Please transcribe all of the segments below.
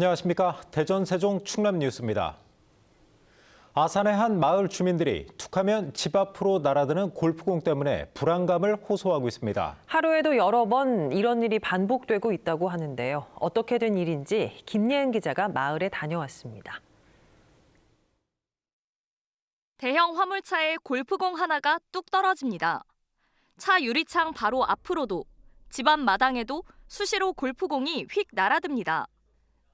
안녕하십니까. 대전, 세종, 충남 뉴스입니다. 아산의 한 마을 주민들이 툭하면 집 앞으로 날아드는 골프공 때문에 불안감을 호소하고 있습니다. 하루에도 여러 번 이런 일이 반복되고 있다고 하는데요. 어떻게 된 일인지 김예은 기자가 마을에 다녀왔습니다. 대형 화물차에 골프공 하나가 뚝 떨어집니다. 차 유리창 바로 앞으로도 집안 마당에도 수시로 골프공이 휙 날아듭니다.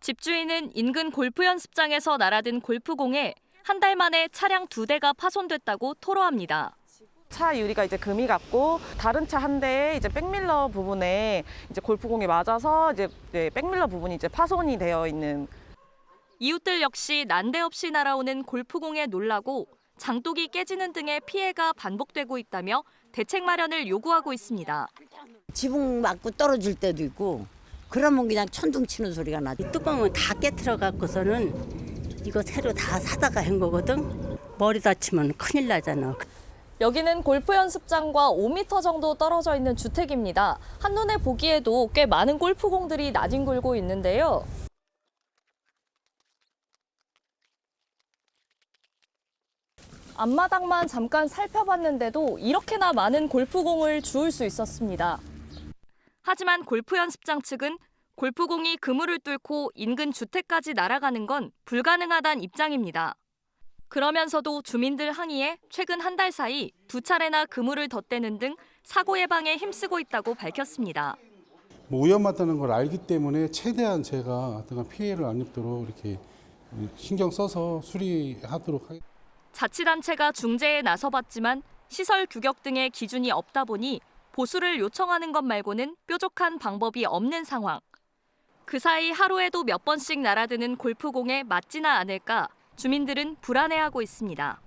집주인은 인근 골프 연습장에서 날아든 골프공에 한 달 만에 차량 2대가 파손됐다고 토로합니다. 차 유리가 이제 금이 갔고 다른 차 한 대에 이제 백밀러 부분에 이제 골프공이 맞아서 이제 백밀러 부분이 이제 파손이 되어 있는. 이웃들 역시 난데없이 날아오는 골프공에 놀라고 장독이 깨지는 등의 피해가 반복되고 있다며 대책 마련을 요구하고 있습니다. 지붕 맞고 떨어질 때도 있고 그러면 그냥 천둥 치는 소리가 나. 이 뚜껑은 다 깨트려 갖고서는 이거 새로 다 사다가 한 거거든. 머리 다치면 큰일 나잖아. 여기는 골프 연습장과 5m 정도 떨어져 있는 주택입니다. 한눈에 보기에도 꽤 많은 골프공들이 나뒹굴고 있는데요. 앞마당만 잠깐 살펴봤는데도 이렇게나 많은 골프공을 주울 수 있었습니다. 하지만 골프 연습장 측은 골프공이 그물을 뚫고 인근 주택까지 날아가는 건 불가능하다는 입장입니다. 그러면서도 주민들 항의에 최근 한 달 사이 2차례나 그물을 덧대는 등 사고 예방에 힘쓰고 있다고 밝혔습니다. 위험하다는 걸 알기 때문에 최대한 제가 어떤 피해를 안 입도록 이렇게 신경 써서 수리하도록 하겠습니다. 자치단체가 중재에 나서봤지만 시설 규격 등의 기준이 없다 보니 보수를 요청하는 것 말고는 뾰족한 방법이 없는 상황. 그 사이 하루에도 몇 번씩 날아드는 골프공에 맞지나 않을까 주민들은 불안해하고 있습니다.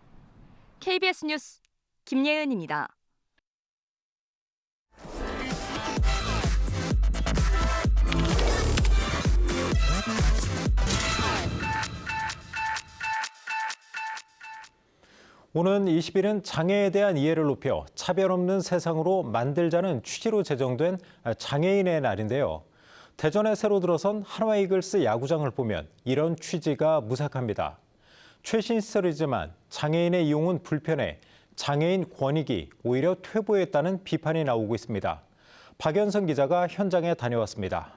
KBS 뉴스 김예은입니다. 오는 20일은 장애에 대한 이해를 높여 차별 없는 세상으로 만들자는 취지로 제정된 장애인의 날인데요. 대전에 새로 들어선 한화 이글스 야구장을 보면 이런 취지가 무색합니다. 최신 시설이지만 장애인의 이용은 불편해 장애인 권익이 오히려 퇴보했다는 비판이 나오고 있습니다. 박연선 기자가 현장에 다녀왔습니다.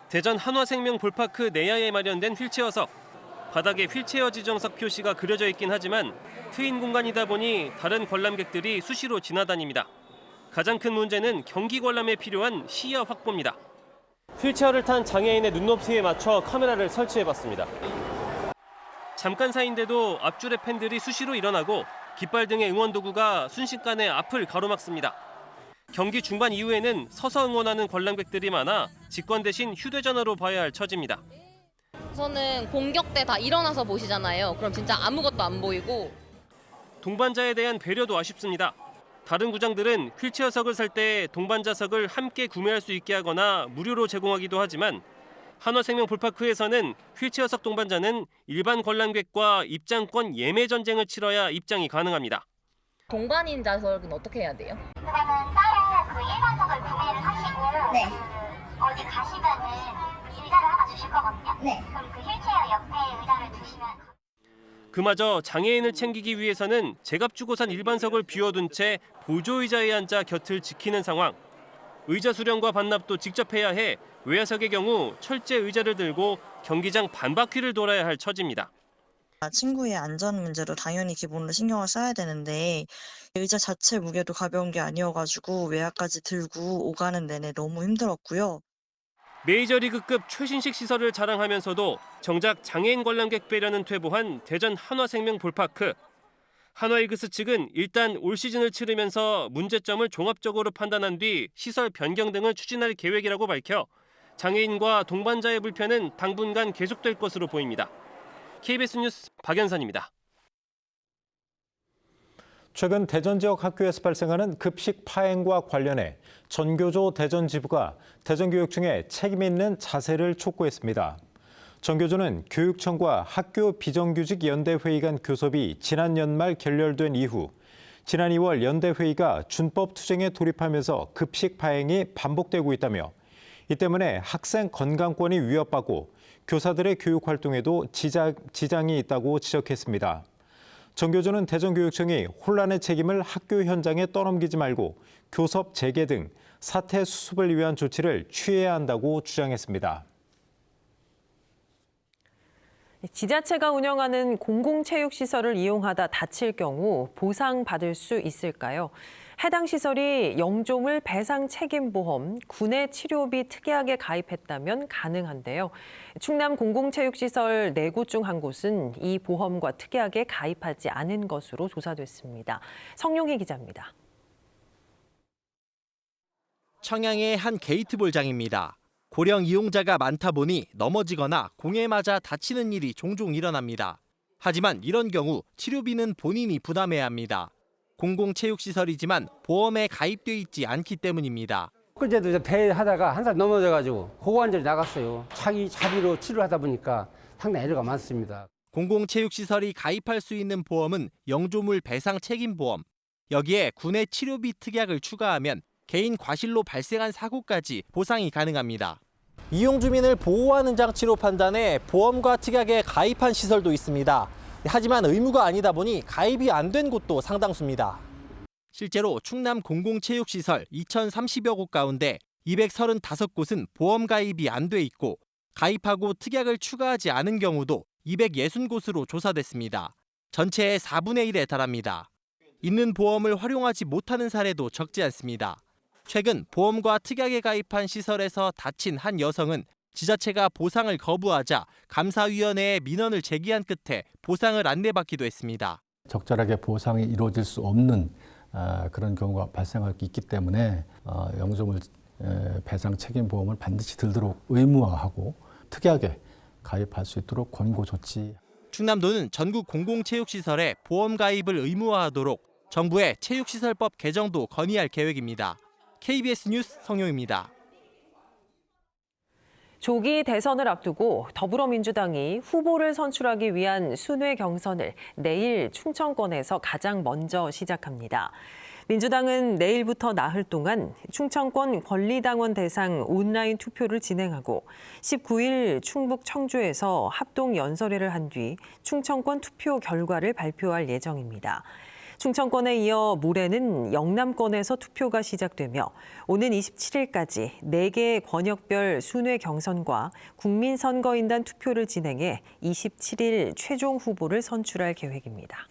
대전 한화생명 볼파크 내야에 마련된 휠체어석. 바닥에 휠체어 지정석 표시가 그려져 있긴 하지만 트인 공간이다 보니 다른 관람객들이 수시로 지나다닙니다. 가장 큰 문제는 경기 관람에 필요한 시야 확보입니다. 휠체어를 탄 장애인의 눈높이에 맞춰 카메라를 설치해봤습니다. 잠깐 사이인데도 앞줄의 팬들이 수시로 일어나고 깃발 등의 응원 도구가 순식간에 앞을 가로막습니다. 경기 중반 이후에는 서서 응원하는 관람객들이 많아 직관 대신 휴대전화로 봐야 할 처지입니다. 우선은 공격 때 다 일어나서 보시잖아요. 그럼 진짜 아무것도 안 보이고. 동반자에 대한 배려도 아쉽습니다. 다른 구장들은 휠체어석을 살 때 동반자석을 함께 구매할 수 있게 하거나 무료로 제공하기도 하지만 한화생명 볼파크에서는 휠체어석 동반자는 일반 관람객과 입장권 예매 전쟁을 치러야 입장이 가능합니다. 동반인 좌석은 어떻게 해야 돼요? 그거는 따로 그 일반석을 구매를 하시고 네. 어디 가시면은 의자를 하나 주실 거거든요. 네. 그럼 그 휠체어 옆에 의자를 두시면. 그마저 장애인을 챙기기 위해서는 제값 주고 산 일반석을 비워둔 채 보조의자에 앉아 곁을 지키는 상황. 의자 수령과 반납도 직접 해야 해 외야석의 경우 철제 의자를 들고 경기장 반바퀴를 돌아야 할 처지입니다. 친구의 안전 문제도 당연히 기본으로 신경을 써야 되는데 의자 자체 무게도 가벼운 게 아니어가지고 외야까지 들고 오가는 내내 너무 힘들었고요. 메이저리그급 최신식 시설을 자랑하면서도 정작 장애인 관람객 배려는 퇴보한 대전 한화생명 볼파크. 한화이글스 측은 일단 올 시즌을 치르면서 문제점을 종합적으로 판단한 뒤 시설 변경 등을 추진할 계획이라고 밝혀 장애인과 동반자의 불편은 당분간 계속될 것으로 보입니다. KBS 뉴스 박연선입니다. 최근 대전 지역 학교에서 발생하는 급식 파행과 관련해 전교조 대전지부가 대전교육청에 책임 있는 자세를 촉구했습니다. 전교조는 교육청과 학교 비정규직 연대회의 간 교섭이 지난 연말 결렬된 이후 지난 2월 연대회의가 준법 투쟁에 돌입하면서 급식 파행이 반복되고 있다며 이 때문에 학생 건강권이 위협받고 교사들의 교육 활동에도 지장이 있다고 지적했습니다. 정 교주는 대전교육청이 혼란의 책임을 학교 현장에 떠넘기지 말고 교섭 재개 등 사태 수습을 위한 조치를 취해야 한다고 주장했습니다. 지자체가 운영하는 공공체육시설을 이용하다 다칠 경우 보상받을 수 있을까요? 해당 시설이 영조물 배상 책임보험, 군의 치료비 특약에 가입했다면 가능한데요. 충남 공공체육시설 4곳 중 한 곳은 이 보험과 특약에 가입하지 않은 것으로 조사됐습니다. 성용희 기자입니다. 청양의 한 게이트볼장입니다. 고령 이용자가 많다 보니 넘어지거나 공에 맞아 다치는 일이 종종 일어납니다. 하지만 이런 경우 치료비는 본인이 부담해야 합니다. 공공체육시설이지만 보험에 가입돼 있지 않기 때문입니다. 그제도 배 하다가 한 사람 넘어져가지고 고관절이 나갔어요. 자기 자비로 치료를 하다 보니까 상당히 애로가 많습니다. 공공체육시설이 가입할 수 있는 보험은 영조물 배상 책임보험. 여기에 군의 치료비 특약을 추가하면 개인 과실로 발생한 사고까지 보상이 가능합니다. 이용 주민을 보호하는 장치로 판단해 보험과 특약에 가입한 시설도 있습니다. 하지만 의무가 아니다 보니 가입이 안 된 곳도 상당수입니다. 실제로 충남 공공체육시설 2,030여 곳 가운데 235곳은 보험 가입이 안 돼 있고 가입하고 특약을 추가하지 않은 경우도 260곳으로 조사됐습니다. 전체의 4분의 1에 달합니다. 있는 보험을 활용하지 못하는 사례도 적지 않습니다. 최근 보험과 특약에 가입한 시설에서 다친 한 여성은 지자체가 보상을 거부하자 감사위원회에 민원을 제기한 끝에 보상을 안내받기도 했습니다. 적절하게 보상이 이루어질 수 없는 그런 경우가 발생할 수 있기 때문에 영조물 배상 책임 보험을 반드시 들도록 의무화하고 특약에 가입할 수 있도록 권고 조치. 충남도는 전국 공공체육시설에 보험 가입을 의무화하도록 정부의 체육시설법 개정도 건의할 계획입니다. KBS 뉴스 성용입니다. 조기 대선을 앞두고 더불어민주당이 후보를 선출하기 위한 순회 경선을 내일 충청권에서 가장 먼저 시작합니다. 민주당은 내일부터 나흘 동안 충청권 권리당원 대상 온라인 투표를 진행하고 19일 충북 청주에서 합동 연설회를 한 뒤 충청권 투표 결과를 발표할 예정입니다. 충청권에 이어 모레는 영남권에서 투표가 시작되며 오는 27일까지 4개의 권역별 순회 경선과 국민선거인단 투표를 진행해 27일 최종 후보를 선출할 계획입니다.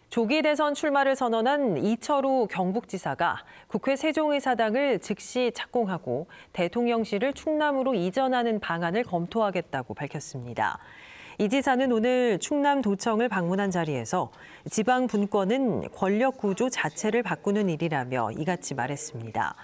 조기 대선 출마를 선언한 이철우 경북지사가 국회 세종의사당을 즉시 착공하고 대통령실을 충남으로 이전하는 방안을 검토하겠다고 밝혔습니다. 이 지사는 오늘 충남도청을 방문한 자리에서 지방 분권은 권력 구조 자체를 바꾸는 일이라며 이같이 말했습니다.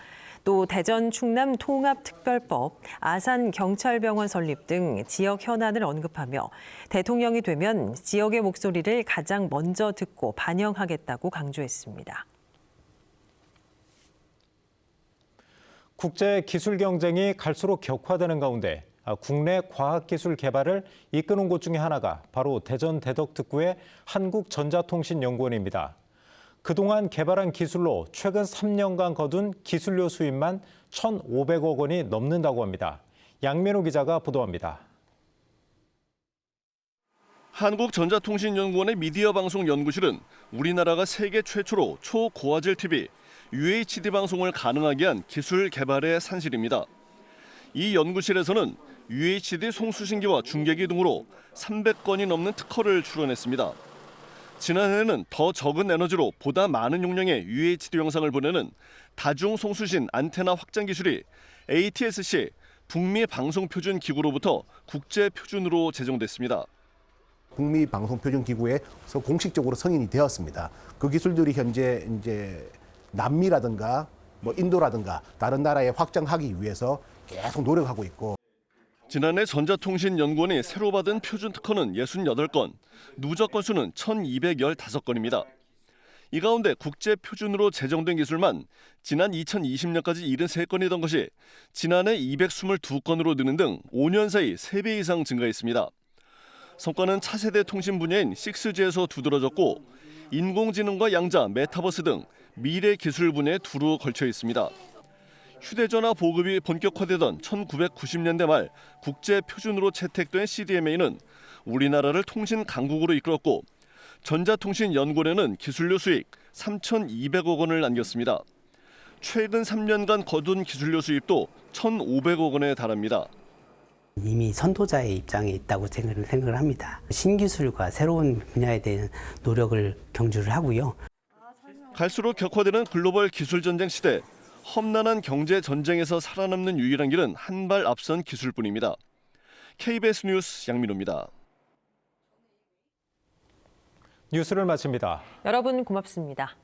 또 대전 충남 통합특별법, 아산 경찰병원 설립 등 지역 현안을 언급하며 대통령이 되면 지역의 목소리를 가장 먼저 듣고 반영하겠다고 강조했습니다. 국제 기술 경쟁이 갈수록 격화되는 가운데 국내 과학기술 개발을 이끄는 곳 중에 하나가 바로 대전 대덕특구의 한국전자통신연구원입니다. 그동안 개발한 기술로 최근 3년간 거둔 기술료 수입만 1,500억 원이 넘는다고 합니다. 양민호 기자가 보도합니다. 한국전자통신연구원의 미디어 방송 연구실은 우리나라가 세계 최초로 초고화질 TV, UHD 방송을 가능하게 한 기술 개발의 산실입니다. 이 연구실에서는 UHD 송수신기와 중계기 등으로 300건이 넘는 특허를 출원했습니다. 지난해에는 더 적은 에너지로 보다 많은 용량의 UHD 영상을 보내는 다중 송수신 안테나 확장 기술이 ATSC 북미 방송표준 기구로부터 국제 표준으로 제정됐습니다. 북미 방송표준 기구에서 공식적으로 승인이 되었습니다. 그 기술들이 현재 이제 남미라든가 인도라든가 다른 나라에 확장하기 위해서 계속 노력하고 있고. 지난해 전자통신연구원이 새로 받은 표준 특허는 68건, 누적 건수는 1,215건입니다. 이 가운데 국제 표준으로 제정된 기술만 지난 2020년까지 73건이던 것이 지난해 222건으로 느는 등 5년 사이 3배 이상 증가했습니다. 성과는 차세대 통신 분야인 6G에서 두드러졌고 인공지능과 양자, 메타버스 등 미래 기술 분야에 두루 걸쳐 있습니다. 휴대전화 보급이 본격화되던 1990년대 말 국제 표준으로 채택된 CDMA는 우리나라를 통신 강국으로 이끌었고 전자통신연구원에는 기술료 수익 3,200억 원을 남겼습니다. 최근 3년간 거둔 기술료 수입도 1,500억 원에 달합니다. 이미 선도자의 입장에 있다고 생각을 합니다. 신기술과 새로운 분야에 대한 노력을 경주를 하고요. 갈수록 격화되는 글로벌 기술 전쟁 시대, 험난한 경제 전쟁에서 살아남는 유일한 길은 한 발 앞선 기술뿐입니다. KBS 뉴스 양민호입니다. 뉴스를 마칩니다. 여러분 고맙습니다.